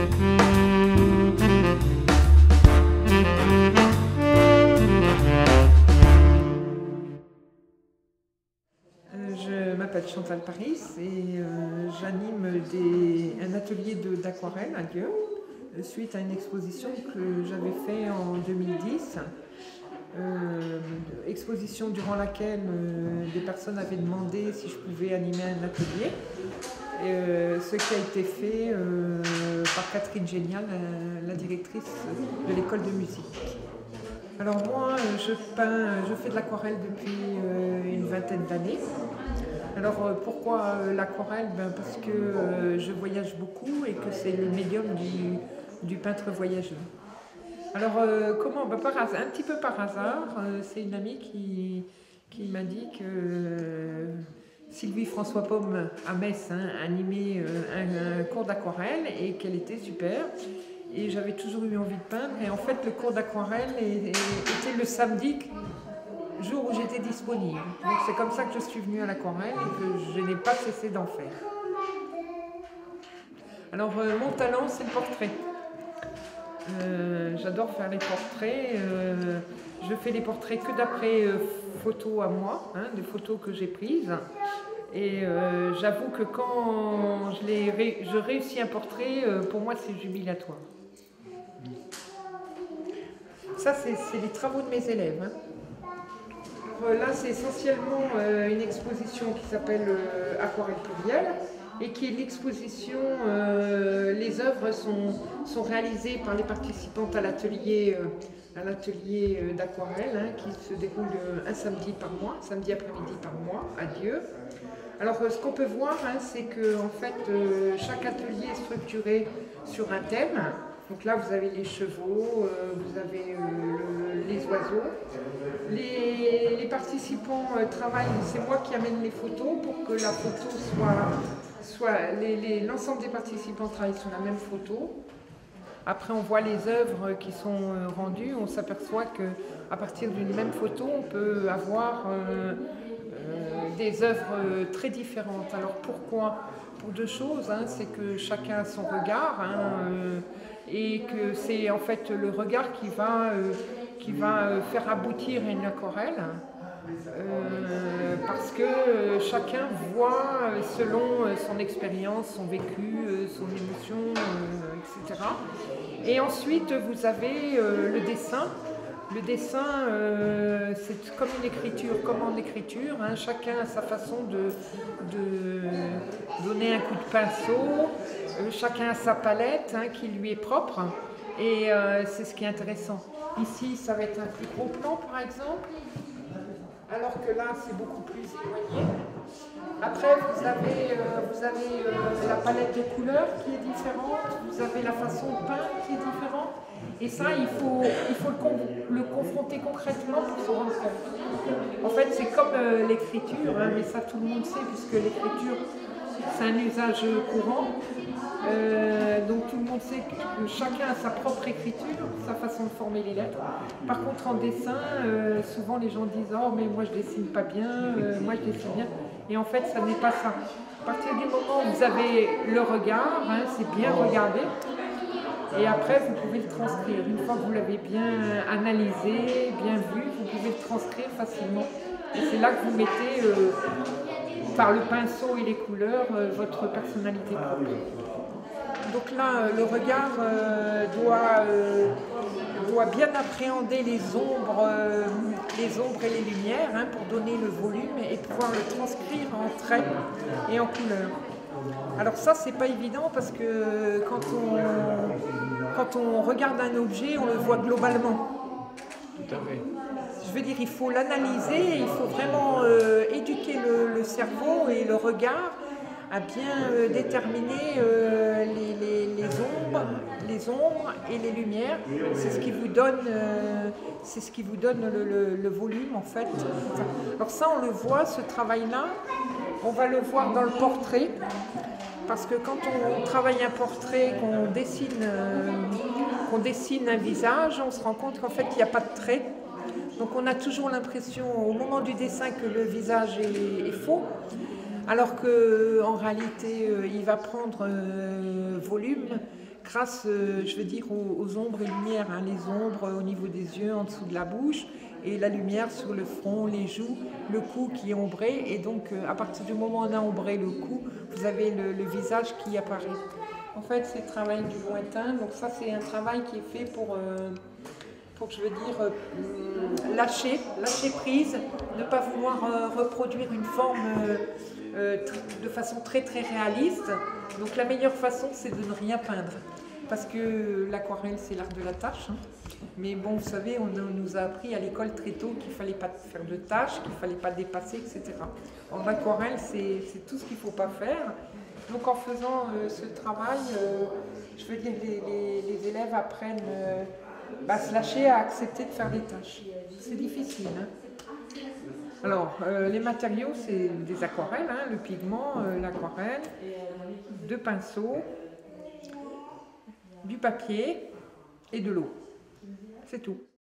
Je m'appelle Chantal Paris et j'anime un atelier d'aquarelle à Dieu suite à une exposition que j'avais faite en 2010. Exposition durant laquelle des personnes avaient demandé si je pouvais animer un atelier. Ce qui a été fait par Catherine Génial, la directrice de l'école de musique. Alors moi, je fais de l'aquarelle depuis une vingtaine d'années. Alors pourquoi l'aquarelle? Parce que je voyage beaucoup et que c'est le médium du peintre voyageur. Alors comment? Par hasard, un petit peu par hasard, c'est une amie qui m'a dit que Sylvie François Paume à Metz animait un cours d'aquarelle et qu'elle était super. Et j'avais toujours eu envie de peindre. Et en fait, le cours d'aquarelle était le samedi, jour où j'étais disponible. Donc c'est comme ça que je suis venue à l'aquarelle et que je n'ai pas cessé d'en faire. Alors mon talent, c'est le portrait. J'adore faire les portraits. Je fais les portraits que d'après photos à moi, des photos que j'ai prises. Et j'avoue que quand je réussis un portrait, pour moi c'est jubilatoire. Ça, c'est les travaux de mes élèves. Là, c'est essentiellement une exposition qui s'appelle Aquarelle plurielle et qui est l'exposition, les œuvres sont réalisées par les participantes à l'atelier d'aquarelle qui se déroule un samedi par mois, samedi après-midi par mois à Dieu. Alors ce qu'on peut voir, c'est que en fait, chaque atelier est structuré sur un thème. Donc là, vous avez les chevaux, vous avez les oiseaux. Les participants travaillent, c'est moi qui amène les photos pour que la photo l'ensemble des participants travaillent sur la même photo. Après, on voit les œuvres qui sont rendues, on s'aperçoit qu'à partir d'une même photo, on peut avoir des œuvres très différentes. Alors pourquoi? Pour deux choses, c'est que chacun a son regard et que c'est en fait le regard qui va faire aboutir une aquarelle parce que chacun voit selon son expérience, son vécu, son émotion, etc. Et ensuite vous avez le dessin. Le dessin, c'est comme une écriture, comme en écriture, chacun a sa façon de donner un coup de pinceau, chacun a sa palette qui lui est propre, et c'est ce qui est intéressant. Ici, ça va être un plus gros plan, par exemple, alors que là, c'est beaucoup plus éloigné. Après, vous avez la palette de couleurs qui est différente, vous avez la façon de peindre qui est différente. Et ça, il faut le confronter concrètement pour se rendre compte. En fait, c'est comme l'écriture, mais ça tout le monde sait, puisque l'écriture, c'est un usage courant. Donc tout le monde sait que chacun a sa propre écriture, sa façon de former les lettres. Par contre, en dessin, souvent les gens disent « Oh, mais moi je dessine pas bien, moi je dessine bien ». Et en fait, ça n'est pas ça. À partir du moment où vous avez le regard, c'est bien regardé. Et après, vous pouvez le transcrire. Une fois que vous l'avez bien analysé, bien vu, vous pouvez le transcrire facilement. Et c'est là que vous mettez, par le pinceau et les couleurs, votre personnalité propre. Donc là, le regard doit bien appréhender les ombres et les lumières pour donner le volume et pouvoir le transcrire en traits et en couleurs. Alors ça, c'est pas évident parce que quand on regarde un objet, on le voit globalement. Tout à fait. Je veux dire, il faut l'analyser, il faut vraiment éduquer le cerveau et le regard à bien déterminer les ombres et les lumières. C'est ce qui vous donne, le volume en fait. Alors ça, on le voit, ce travail-là, on va le voir dans le portrait. Parce que quand on travaille un portrait, qu'on dessine un visage, on se rend compte qu'en fait il n'y a pas de traits. Donc on a toujours l'impression au moment du dessin que le visage est faux, alors qu'en réalité il va prendre volume grâce, je veux dire, aux ombres et lumières, hein, les ombres au niveau des yeux, en dessous de la bouche, et la lumière sur le front, les joues, le cou qui est ombré. Et donc, à partir du moment où on a ombré le cou, vous avez le visage qui apparaît. En fait, c'est le travail du lointain. Donc ça, c'est un travail qui est fait pour je veux dire, lâcher prise, ne pas vouloir reproduire une forme de façon très très réaliste. Donc la meilleure façon, c'est de ne rien peindre. Parce que l'aquarelle, c'est l'art de la tâche. Hein. Mais bon, vous savez, on nous a appris à l'école très tôt qu'il ne fallait pas faire de tâches, qu'il ne fallait pas dépasser, etc. En aquarelle, c'est tout ce qu'il ne faut pas faire. Donc en faisant ce travail, je veux dire, les élèves apprennent à se lâcher, à accepter de faire des tâches. C'est difficile. Hein. Alors, les matériaux, c'est des aquarelles, hein, le pigment, l'aquarelle, 2 pinceaux, du papier et de l'eau. C'est tout.